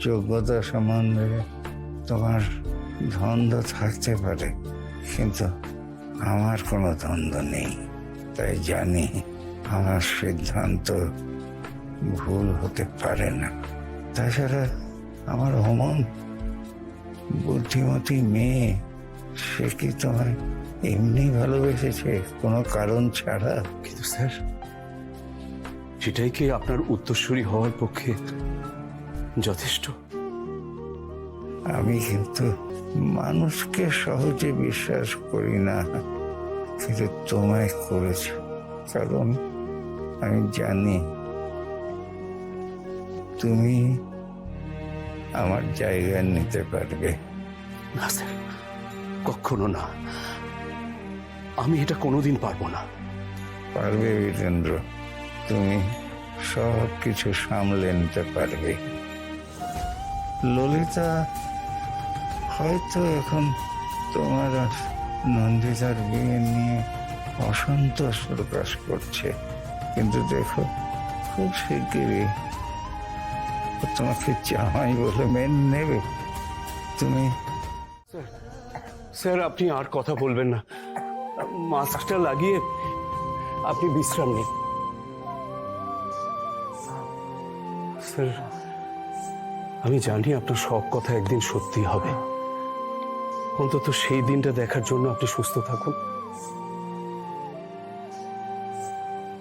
যোগ্যতা সম্বন্ধে তোমার দ্বন্দ্ব থাকতে পারে, কিন্তু আমার কোনো দ্বন্দ্ব নেই। তাই জানি আমার সিদ্ধান্ত ভুল হতে পারে না। তাছাড়া আমার অমন বুদ্ধিমতী মেয়ে, সে কি তোমায় এমনি ভালোবেসেছে কোনো কারণ ছাড়া? কিন্তু স্যার, সেটাই কি আপনার উত্তরসূরি হওয়ার পক্ষে যথেষ্ট? আমি কিন্তু মানুষকে সহজে বিশ্বাস করি না, কিন্তু তোমায় করেছি, কারণ আমি জানি তুমি আমার জায়গা নিতে পারবে। না স্যার, কখনো না। আমি এটা কোনোদিন পারবো না। পারবে বীরেন্দ্র, তুমি সব কিছু সামলে নিতে পারবে। ললিতা হয়তো এখন তোমার আর নন্দিতার বিয়ে নিয়ে অসন্তোষ প্রকাশ করছে, কিন্তু দেখো, খুব শিগগিরই ও তোমাকে জামাই বলে মেনে নেবে। তুমি স্যার, আপনি আর কথা বলবেন না। মাস্কটা লাগিয়ে আপনি বিশ্রাম নিন। স্যার, আমি জানি আপনার সব কথা একদিন সত্যি হবে। অন্তত সেই দিনটা দেখার জন্য আপনি সুস্থ থাকুন।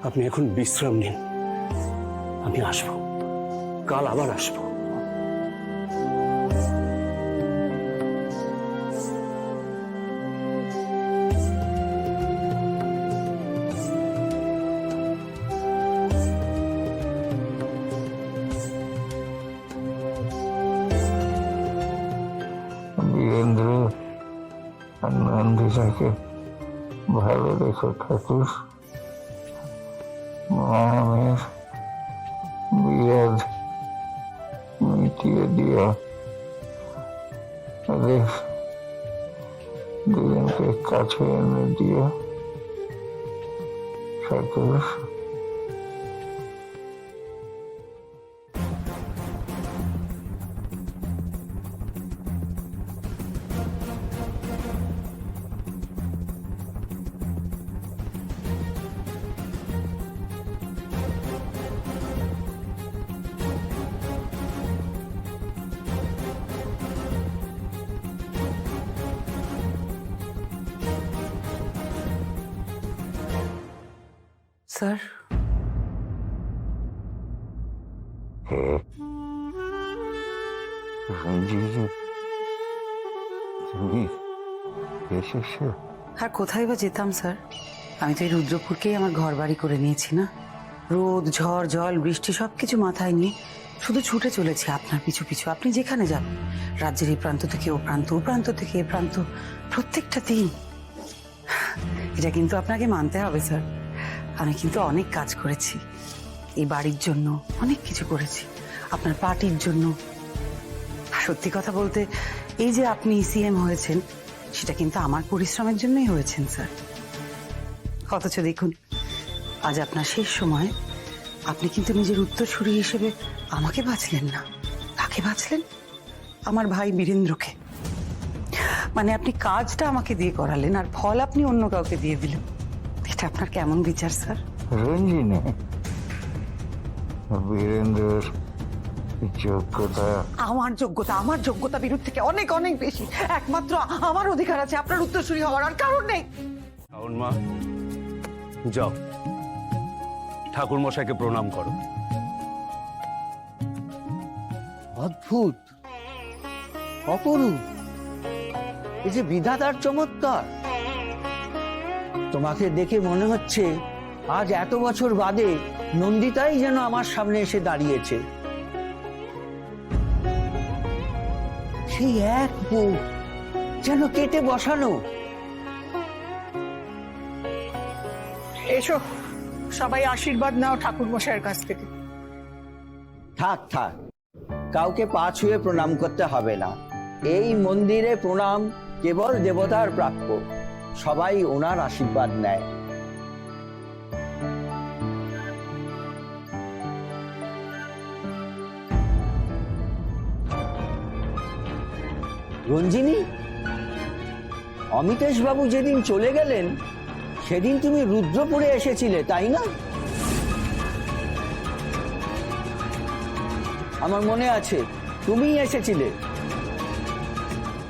আপনি এখন বিশ্রাম নিন। আমি আসবো, কাল আবার আসবো। বীরেন্দ্র আর নন্দিতাকে ভালো রেখো ঠাকুর। মায়ের বিরাট মিটিয়ে দিও। ওদের দুজনকে কাছে এনে দিও ঠাকুর। স্যার, তুমি এসেছো? আর কোথায় বা যেতাম স্যার? আমি তো এই রুদ্রপুরকেই আমার ঘর বাড়ি করে নিয়েছি না। রোদ, ঝড়, জল, বৃষ্টি সবকিছু মাথায় নিয়ে শুধু ছুটে চলেছি আপনার পিছু পিছু। আপনি যেখানে যান, রাজ্যের এই প্রান্ত থেকে ও প্রান্ত, ও প্রান্ত থেকে এ প্রান্ত, প্রত্যেকটাতেই। এটা কিন্তু আপনাকে মানতে হবে স্যার, আমি কিন্তু অনেক কাজ করেছি এই বাড়ির জন্য, অনেক কিছু করেছি আপনার পার্টির জন্য। সত্যি কথা বলতে, এই যে আপনি সিএম হয়েছেন, সেটা কিন্তু আমার পরিশ্রমের জন্যই হয়েছেন স্যার। অথচ দেখুন, আজ আপনার শেষ সময় আপনি কিন্তু নিজের উত্তরসূরি হিসেবে আমাকে বাঁচলেন না, কাকে বাঁচলেন? আমার ভাই বীরেন্দ্রকে। মানে আপনি কাজটা আমাকে দিয়ে করালেন, আর ফল আপনি অন্য কাউকে দিয়ে দিলেন। এটা আপনার কেমন বিচার স্যার? রঞ্জিনী, বীরেন্দ্রের যোগ্যতা, আমার যোগ্যতা বিরুদ্ধ থেকে অনেক অনেক বেশি। একমাত্র আমার অধিকার আছে আপনার উত্তরসূরি হওয়ার, আর কারণ নেই। মা, যাও, ঠাকুর মশাইকে প্রণাম করো। অদ্ভুত, অপরূপ, এই যে বিধাতার চমৎকার। তোমাকে দেখে মনে হচ্ছে আজ এত বছর বাদে নন্দিতাই যেন আমার সামনে এসে দাঁড়িয়েছে। সেই এক বুক যেন কেটে বসানো। এসো, সবাই আশীর্বাদ নাও ঠাকুর মশাইয়ের কাছ থেকে। থাক থাক, কাউকে পা ছুঁয়ে প্রণাম করতে হবে না। এই মন্দিরে প্রণাম কেবল দেবতার প্রাপ্য। সবাই ওনার আশীর্বাদ নেয়। রঞ্জিনী, অমিতেশ বাবু যেদিন চলে গেলেন সেদিন তুমি রুদ্রপুরে এসেছিলে, তাই না? আমার মনে আছে, তুমিই এসেছিলে।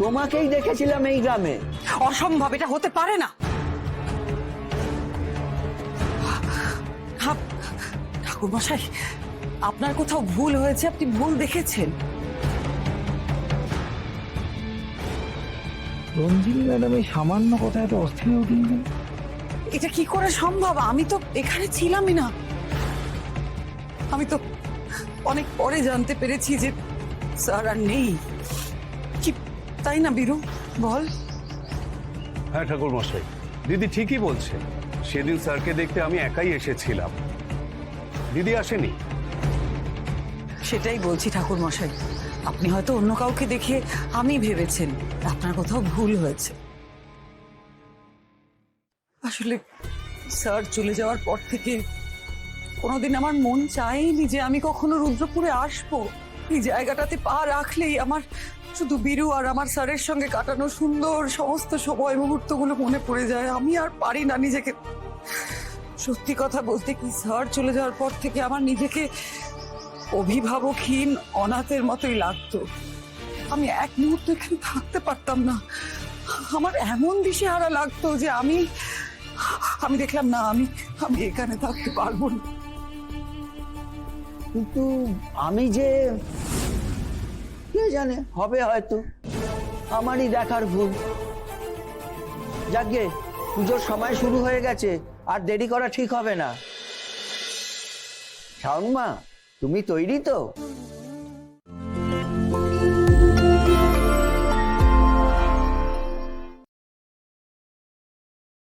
তোমাকেই দেখেছিলাম এই গ্রামে। অসম্ভব, এটা হতে পারে না। ঠাকুর মশাই, আপনার কোথাও ভুল হয়েছে, আপনি ভুল দেখেছেন। রঞ্জিনী ম্যাডাম এই সামান্য কথা এত অস্থির হয়ে উঠলেন। এটা কি করে সম্ভব? আমি তো এখানে ছিলামই না। আমি তো অনেক পরে জানতে পেরেছি যে স্যার আর নেই। কি তাই না বীরু, বল? হ্যাঁ ঠাকুর মশাই, দিদি ঠিকই বলছে। সেদিন স্যারকে দেখতে আমি একাই এসেছিলাম, দিদি আসেনি। সেটাই বলছি ঠাকুর মশাই, আপনি হয়তো অন্য কাউকে দেখে আমি ভেবেছেন আপনার কোথাও ভুল হয়েছে। আসলে স্যার চলে যাওয়ার পর থেকে কোনোদিন আমার মন চায়নি যে আমি কখনো রুদ্রপুরে আসবো। এই জায়গাটাতে পা রাখলেই আমার শুধু বীরু আর আমার স্যারের সঙ্গে কাটানো সুন্দর সমস্ত সময় মুহূর্তগুলো মনে পড়ে যায়। আমি আর পারি না নিজেকে। সত্যি কথা বলতে কি, স্যার চলে যাওয়ার পর থেকে আমার নিজেকে অভিভাবকহীন অনাথের মতোই লাগতো। আমি এক মুহূর্ত এখানে থাকতে পারতাম না। আমার এমন দিশেহারা লাগতো যে আমি দেখলাম না, আমি এখানে থাকতে পারবো না। কিন্তু আমি যে, কে জানে, হবে হয়তো আমারই দেখার ভুল। যাকগে, পুজোর সময় শুরু হয়ে গেছে, আর দেরি করা ঠিক হবে না। শাওন মা, তুমি তৈরি তো?